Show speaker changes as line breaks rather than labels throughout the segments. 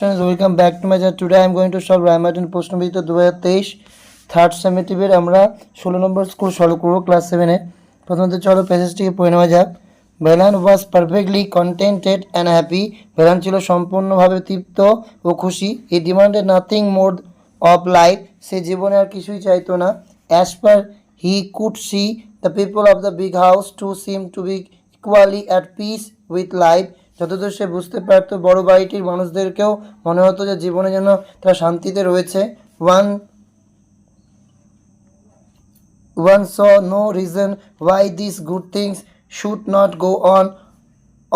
Welcome back to my channel. Today I am going to solve Ramadan and প্রশ্ন বিচিত্র 2023 third সামেটিভের আমরা 16 নম্বর স্কুল সলভ করব ক্লাস 7 এ। প্রথমত চলো প্যাসেজটিকে পড়ে নেওয়া যাক। Velan was perfectly contented and happy. Velan ছিল সম্পূর্ণভাবে তৃপ্ত ও খুশি। He demanded nothing more of life. সে জীবনে আর কিছুই চাইতো না। As far he could see the people of the big house to seem to be equally at peace with life. যতদূর সে বুঝতে পারত বড় বাড়িটির মানুষদেরকেও মনে হতো যে জীবনে যেন তারা শান্তিতে রয়েছে। One saw no reason why these good things should not go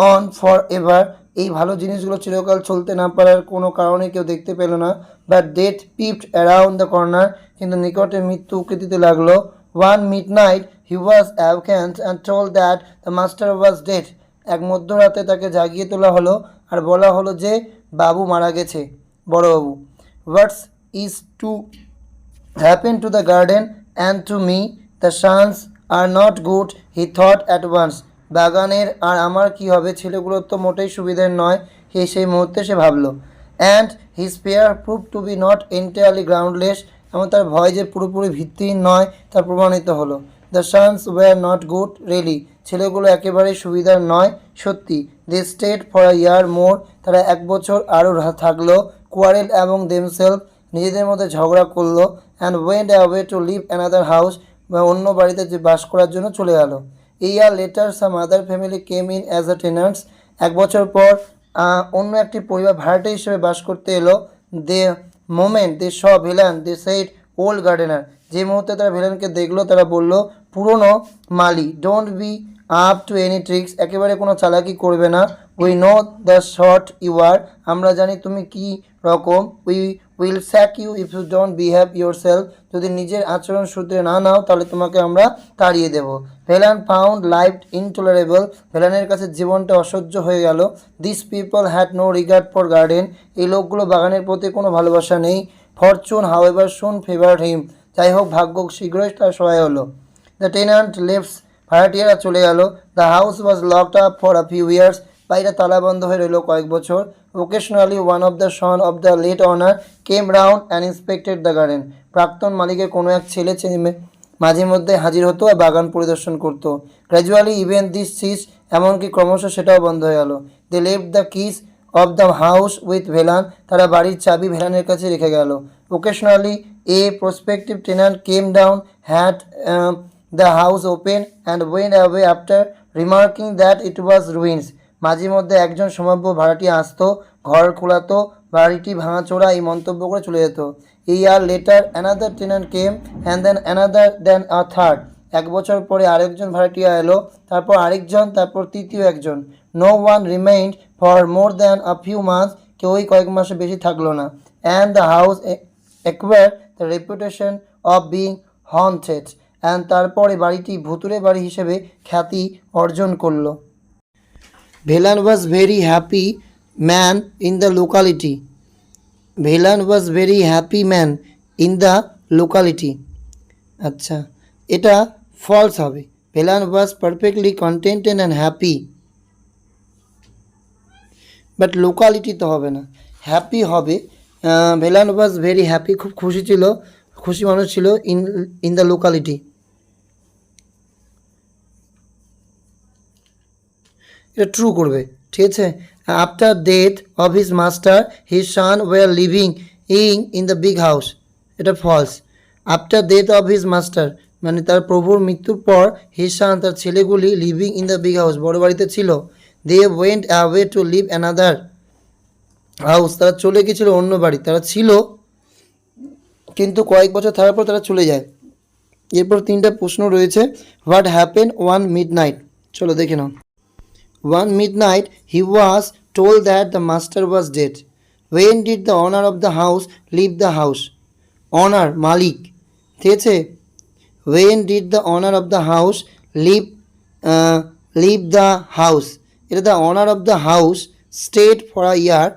on forever. এই ভালো জিনিসগুলো চিরকাল চলতে না পারার কোনো কারণে কেউ দেখতে পেল না। But death পিপড around the corner. কিন্তু নিকটে মৃত্যু উঁকি দিতে লাগলো। One midnight he was awakened and told that the master was dead. এক মধ্যরাতে তাকে জাগিয়ে তোলা হলো আর বলা হলো যে বাবু মারা গেছে, বড়বাবু। What's is to happen to the garden and to me? The sons are not good, he thought at once. বাগানের আর আমার কি হবে, ছেলেগুলোর তো মোটেই সুবিধের নয়, সেই মুহূর্তে সে ভাবলো। And his fear prove to be not entirely groundless. এবং তার ভয় যে পুরোপুরি ভিত্তিহীন নয় তা প্রমাণিত হলো। The sons were not good really. ছেলেগুলো একেবারেই সুবিধার নয়, সত্যি। They stayed for a year more. তারা এক বছর আরও থাকলো। কোয়ারেল এবং দেমসেলফ, নিজেদের মধ্যে ঝগড়া করলো। And went away to live another house, বা অন্য বাড়িতে যে বাস করার জন্য চলে গেল। A year later some other family came in as a tenants. এক বছর পর অন্য একটি পরিবার ভাড়াটে হিসেবে বাস করতে এলো। The moment they saw Velan they said old gardener. যে মুহূর্তে তারা ভিলানকে দেখলো তারা বলল পুরনো মালি। Don't be up to any tricks. একেবারে কোনো চালাকি করবে না। We know the sort you are. আমরা জানি তুমি কি রকম। We will sack you if you don't behave yourself. যদি নিজের আচরণ সূত্রে না নাও তাহলে তোমাকে আমরা তাড়িয়ে দেব। Velan found life intolerable. ভেলানের কাছে জীবনটা অসহ্য হয়ে গেল। This people had no regard for garden. এই লোকগুলো বাগানের প্রতি কোনো ভালোবাসা নেই। Fortune however soon favoured him. যাই হোক ভাগ্য শীঘ্রই তার সহায় হলো। The tenant লেফটস। ভাড়াটিয়ারা চলে গেল। The house was locked up for a few years. বাড়িটা তালাবন্ধ হয়ে রইল কয়েক বছর। Occasionally one of the son of the late owner came round and inspected the garden. প্রাক্তন মালিকের কোনো এক ছেলে মাঝে মধ্যে হাজির হতো আর বাগান পরিদর্শন করতো। Gradually even this cease. এমনকি ক্রমশ সেটাও বন্ধ হয়ে গেল। They left the keys of the house with Velan. তারা বাড়ির চাবি ভেলানের কাছে রেখে গেল। Occasionally a prospective tenant came down, had the house open and went away after remarking that it was ruins. মাঝে মধ্যে একজন সম্ভাব্য ভাড়াটি আসতো, ঘর খোলাতো, বাড়িটি ভাঙাচোরা এই মন্তব্য করে চলে যেত। A year later another tenant came and then another then a third. এক বছর পরে আরেকজন ভাড়াটিয়া এলো, তারপর আরেকজন, তারপর তৃতীয় একজন। No one remained for more than a few months. কেউই কয়েক মাসে বেশি থাকলো না। And the house acquired the reputation of being haunted. And তারপরে বাড়িটি ভুতুরে বাড়ি হিসেবে খ্যাতি অর্জন করলো। Velan was very happy man in the locality. Velan was very happy man in the locality. আচ্ছা, এটা ফলস হবে। Velan was perfectly contented and happy, but locality তো হবে না, হ্যাপি হবে। ভেলান ওয়াজ ভেরি হ্যাপি, খুব খুশি ছিল, খুশি মানুষ ছিল ইন দ্য লোকালিটি। এটা ট্রু করবে, ঠিক আছে। After death of his master his son were living in the big house. এটা false. After death of his master মানে তার প্রভুর মৃত্যুর পর হিজ সান তার ছেলেগুলি living in the big house বড় বাড়িতে ছিল। They went away to live another house. তারা চলে গেছিলো অন্য বাড়ি। তারা ছিল কিন্তু কয়েক বছর থাকার পর তারা চলে যায়। এরপর তিনটা প্রশ্ন রয়েছে। What happen one mid night, চলো দেখে নাও। One midnight he was told that the master was dead. When did the owner of the house leave the house? Owner মালিক, ঠিক আছে। When did the owner of the house leave the house? এটা the owner of the house stayed for a year.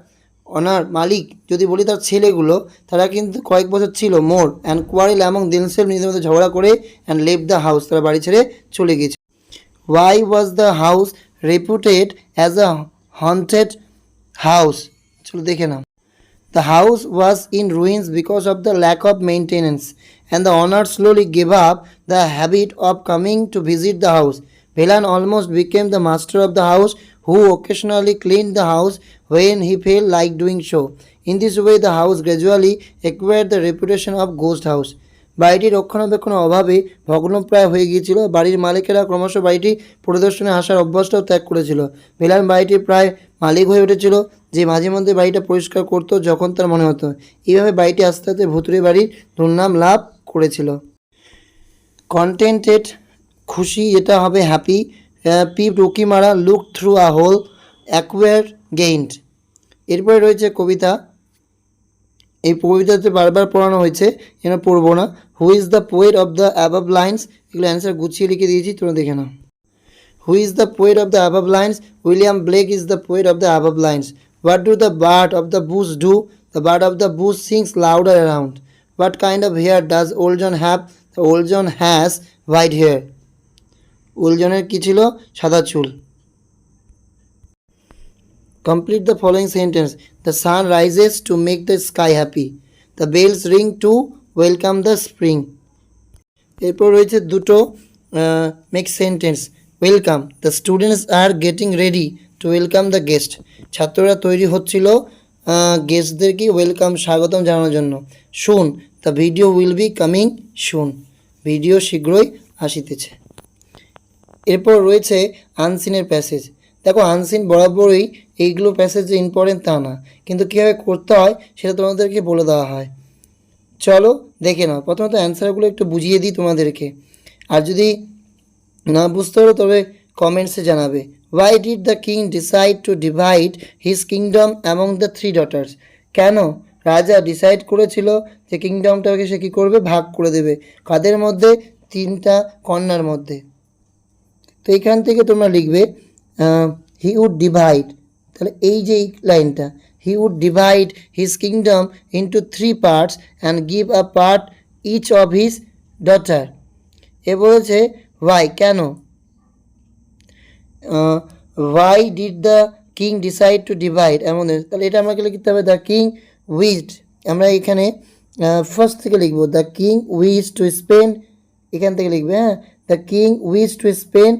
ওনার মালিক যদি বলি তার ছেলেগুলো, তারা কিন্তু কয়েক বছর ছিল। মোর অ্যান্ড কোয়ারেল এবং দেমসেলফ নিজেদের মধ্যে ঝগড়া করে অ্যান্ড লেভ দ্য হাউস, তারা বাড়ি ছেড়ে চলে গেছে। Why was the house reputed as a haunted house? চলো দেখে নাও। The house was in ruins because of the lack of maintenance, and the owner slowly gave up the habit of coming to visit the house. Velan almost became the master of the house, who occasionally cleaned the house when he felt like doing so. In this way, the house gradually acquired the reputation of ghost house. বাড়িটি রক্ষণাবেক্ষণের অভাবে ভগ্নপ্রায় হয়ে গিয়েছিল। বাড়ির মালিকেরা ক্রমশ বাড়িটি পরিদর্শনে আসার অভ্যাসটাও ত্যাগ করেছিল। বেলান বাড়িটির প্রায় মালিক হয়ে উঠেছিল, যে মাঝে মধ্যে বাড়িটা পরিষ্কার করতো যখন তার মনে হতো। এইভাবে বাড়িটি আস্তে আস্তে ভুতুড়ে বাড়ির দুর্নাম লাভ করেছিল। কন্টেন্টেড খুশি, এটা হবে হ্যাপি। পিপ রুকি মারা, look through a hole, acquire gained. এরপরে রয়েছে কবিতা। এই কবিতাতে বারবার পড়ানো হয়েছে, এরা পড়বো না। Who is the poet of the above lines, এগুলো অ্যান্সার গুছিয়ে লিখে দিয়েছি, তোমরা দেখে নাও। Who is the poet of the above lines? William Blake is the poet of the above lines. What do the bird of the bush do? The bird of the bush sings louder around. What kind of hair does old John have? The old John has white hair. Old জনের কী ছিল? সাদা চুল। Complete the following sentence. The sun rises to make the sky happy. The bells ring to welcome the spring. এরপর রয়েছে দুটো make sentence. Welcome, the students are getting ready to welcome the guest. ছাত্ররা তৈরি হচ্ছিল গেস্টদেরকে welcome, স্বাগতম জানানোর জন্য। শুন, the video will be coming শুন, ভিডিও শীঘ্রই আসিতেছে। এরপর রয়েছে আনসিনের প্যাসেজ। দেখো, আনসিন বরাবরই এইগুলো প্যাসেজ যে ইম্পর্টেন্ট তা না, কিন্তু কীভাবে করতে হয় সেটা তোমাদেরকে বলে দেওয়া হয়। চলো দেখে নাও। প্রথমত অ্যান্সারগুলো একটু বুঝিয়ে দিই তোমাদেরকে, আর যদি না বুঝতে পারো তবে কমেন্টসে জানাবে। Y did the king decide to divide his kingdom among the three daughters? কেন রাজা ডিসাইড করেছিল যে কিংডমটাকে সে কী করবে? ভাগ করে দেবে। কাদের মধ্যে? তিনটা কন্যার মধ্যে। তো এইখান থেকে তোমরা লিখবে হি উড ডিভাইড, তাহলে এই যে এই লাইনটা, he would divide his kingdom into three parts and give a part each of his daughter. এ বলেছে ওয়াই, কেন? Why did the king decide to divide এমন, তাহলে এটা আমাকে লিখতে হবে দ্য কিং উইজড। আমরা এখানে ফার্স্ট থেকে লিখবো the king wished to spend, এখান থেকে লিখবে, হ্যাঁ, the king wished to spend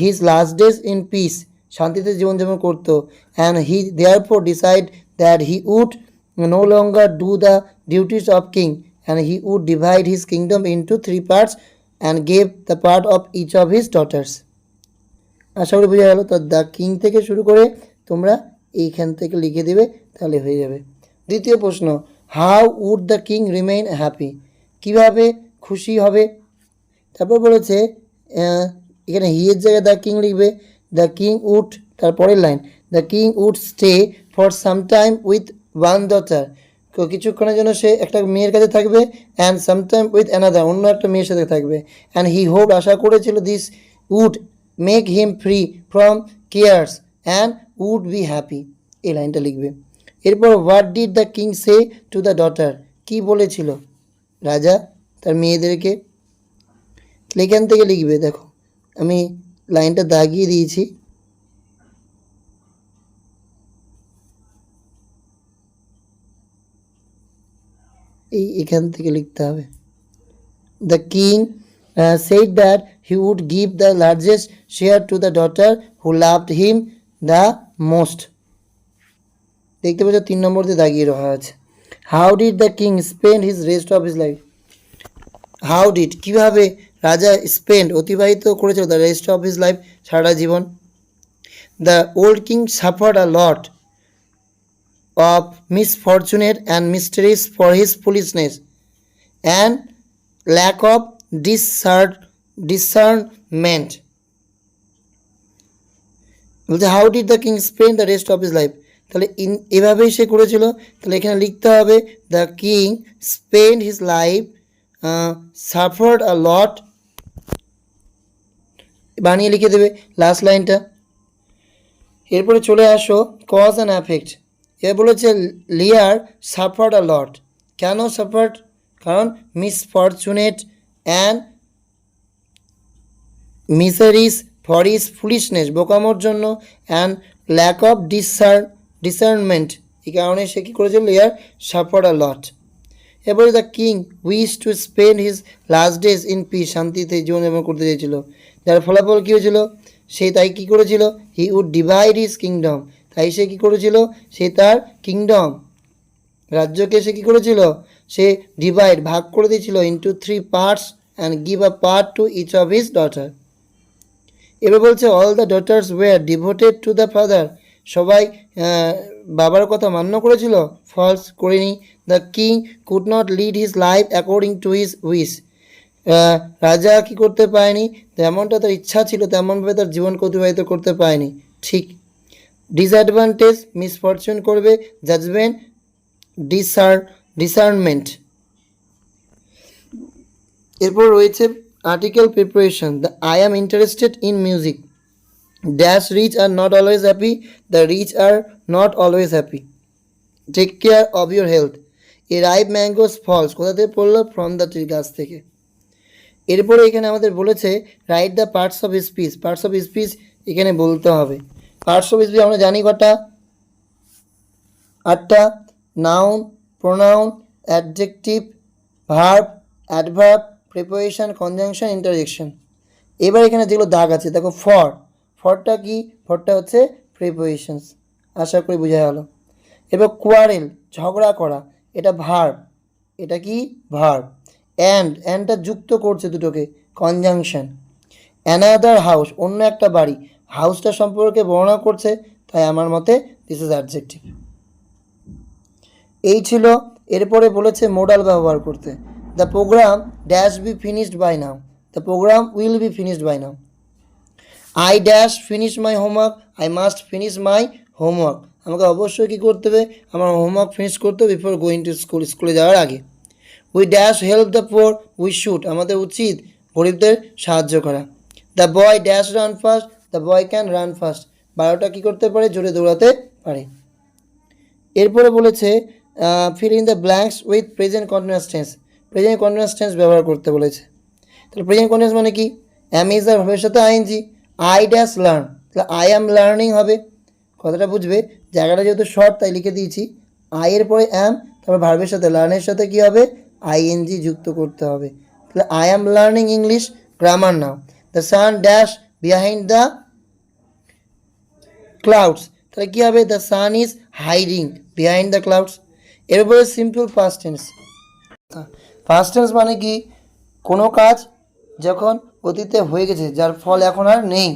his last days in peace, শান্তিতে জীবনযাপন করতো। And he therefore decide that he would no longer do the duties of king and he would divide his kingdom into three parts and gave the part of each of his daughters. আশা করি বোঝা গেল। তো the king থেকে শুরু করে তোমরা এইখান থেকে লিখে দেবে, তাহলে হয়ে যাবে। দ্বিতীয় প্রশ্ন, how would the king remain happy? কীভাবে খুশি হবে? তারপর বলেছে এখানে হি এর জায়গায় দ্য কিং লিখবে। দ্য কিং উড, তারপরের line, the king would stay for some time with one daughter, কিছুক্ষণের জন্য সে একটা মেয়ের কাছে থাকবে। অ্যান্ড সামটাইম উইথ অ্যানাদার, অন্য একটা মেয়ের সাথে থাকবে। অ্যান্ড হি হোপ, আশা করেছিল, this would make him free from cares and would be happy, এই লাইনটা লিখবে। এরপর what did the king say to the daughter? কী বলেছিল রাজা তার মেয়েদেরকে? এখান থেকে লিখবে। দেখো আমি লাইনটা দাগিয়ে দিয়েছি, এখান থেকে লিখতে হবে। The king said that he would give the largest share to the daughter who loved him the most. দেখতে পাচ্ছ 3 নম্বরতে দাগিয়ে রাখা আছে। How did the king spend his rest of his life? How did, কীভাবে রাজা স্পেন্ড অতিবাহিত করেছিল the rest of his life, সারা জীবন। The old king suffered a lot of misfortunate and miseries for his foolishness and lack of discernment. বলছে how did the king spend the rest of his life, তাহলে এভাবেই সে করেছিল। তাহলে এখানে লিখতে হবে the king spend his life suffered a লট, বানিয়ে লিখে দেবে লাস্ট লাইনটা। এরপরে চলে আসো কজ অ্যান্ড এফেক্ট। এ বলেছে লিয়ার সাফার্ড আ লট, কেন সাফার্ড? কারণ misfortunate and miseries for his foolishness, বোকামোর জন্য, অ্যান্ড ল্যাক অফ ডিসার্নমেন্ট, এই কারণে সে কী করেছিল, ইয়ার সাফার আ লট। এরপরে the king wish to spend his last days in peace, শান্তিতে জীবনযাপন করতে চেয়েছিল। যার ফলাফল কী হয়েছিল, সে তাই কী করেছিল, he would divide his kingdom, তাই সে কী করেছিল, সে তার কিংডম রাজ্যকে সে কী করেছিল, সে ডিভাইড ভাগ করে দিয়েছিল into 3 parts and give a part to each of his daughter. এবার বলছে all the daughters were devoted to the father, সবাই বাবার কথা মান্য করেছিল, ফলস করেনি। The king could not lead his life according to his wish, রাজা কি করতে পারেনি, যেমনটা তার ইচ্ছা ছিল তেমনভাবে তার জীবন অতিবাহিত করতে পারেনি, ঠিক। ডিসঅ্যাডভান্টেজ মিসফরচুন করবে, জাজমেন্ট ডিসার্নমেন্ট। এরপর রয়েছে article preparation. The I am interested in music, dash rich are not always happy, the rich are not always happy, take care of your health, a ripe mangoes falls, কোথা থেকে পড়লো, from the tree, গাছ থেকে। এরপরে এখানে আমাদের বলেছে write the parts of speech, parts of speech এখানে বলতে হবে। পার্টস অফ স্পিচ আমরা জানি কটা, 8টা, noun, pronoun, adjective, verb, adverb, preposition, conjunction, interjection. এবার এখানে যেগুলো দাগ আছে দেখো, ফরটা কি, ফরটা হচ্ছে প্রিপোজিশনস, আশা করি বোঝা গেল। এবার কোয়ারেল, ঝগড়া করা, এটা ভার্ব, এটা কি ভার্ব। অ্যান্ডটা যুক্ত করছে দুটোকে, কনজাংশন। অ্যানাদার হাউস, অন্য একটা বাড়ি, হাউসটা সম্পর্কে বর্ণনা করছে, তাই আমার মতে দিস ইজ অ্যাডজেক্টিভ। এই ছিল। এরপরে বলেছে মোডাল ব্যবহার করতে। The program dash be finished by now, the program will be finished by now. I dash finish my homework, I must finish my homework, আমাকে অবশ্যই কী করতে হবে, আমার হোমওয়ার্ক ফিনিশ করতে হবে বিফোর গোয়িং টু স্কুল, স্কুলে যাওয়ার আগে। We dash help the poor, we should, আমাদের উচিত গরিবদের সাহায্য করা। The boy dash run fast, the boy can run fast, বারোটা কী করতে পারে, জোরে দৌড়াতে পারে। এরপরে বলেছে fill in the blanks with present continuous tense, present continuous tense ব্যবহার করতে বলেছে। তাহলে প্রেজেন্ট কন্টিনিউয়াস মানে কি, অ্যাম ইজ আর ভার্বের সাথে আইএনজি, আই ড্যাশ লার্ন, তাহলে আই অ্যাম লার্নিং হবে। কথাটা বুঝবে, জায়গাটা যেহেতু শর্ট তাই লিখে দিয়েছি, আই এর পরে অ্যাম, তারপর ভার্বের সাথে লার্নের সাথে কী হবে, আইএনজি যুক্ত করতে হবে। তাহলে I am learning English grammar now. The sun dash behind the clouds, তাহলে কী হবে, the sun is hiding behind the clouds. এরপরে simple fast tense. Fast tense মানে কি, কোনো কাজ যখন অতীতে হয়ে গেছে, যার ফল এখন আর নেই,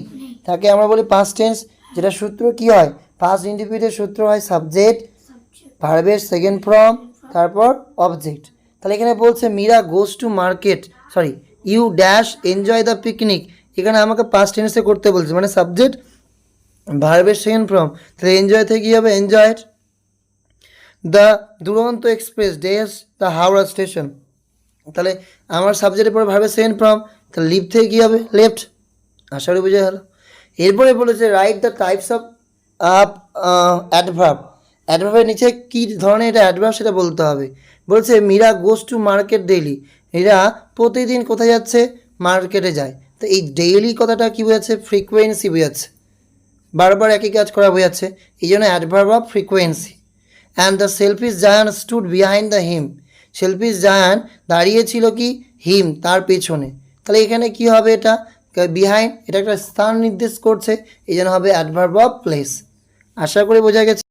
তাকে আমরা বলি পাস্ট টেন্স। যেটা সূত্র কি হয়, পাস্ট ইন্ডিফিনিটের সূত্র হয় সাবজেক্ট, ভার্বের সেকেন্ড ফর্ম, তারপর অবজেক্ট। তাহলে এখানে বলছে Meera goes to market, sorry you dash enjoy the picnic, এখানে আমাকে পাস্ট টেন্সে করতে বলছে, মানে সাবজেক্ট ভার্বের সেকেন্ড ফর্ম, তাহলে এনজয় থেকে কী হবে, এনজয়েড। দ্য দুরন্ত express dash the Howrah station, তাহলে আমার সাবজেক্টের পরে ভার্বের সেকেন্ড ফর্ম, তাহলে লিভ থেকে কী হবে, লেফট। আশা করি বোঝা গেল। এরপরে বলেছে write the types of adverb, অ্যাডভার্বের নিচে কী ধরনের এটা অ্যাডভার্ব সেটা বলতে হবে। বলছে Meera goes to market daily, এরা প্রতিদিন কোথায় যাচ্ছে, মার্কেটে যায়। তো এই ডেইলি কথাটা কী বোঝাচ্ছে, ফ্রিকোয়েন্সি বোঝাচ্ছে, বারবার একই কাজ করা বোঝাচ্ছে, এই জন্য adverb of frequency. And the selfish giant stood behind the him, selfish giant দাঁড়িয়েছিল কি, হিম তার পেছনে, তাহলে এখানে কি হবে, এটা বিহাইন্ড, এটা একটা স্থান নির্দেশ করছে, এই জন্য হবে অ্যাডভার্ব অফ প্লেস। আশা করি বোঝা গেছে।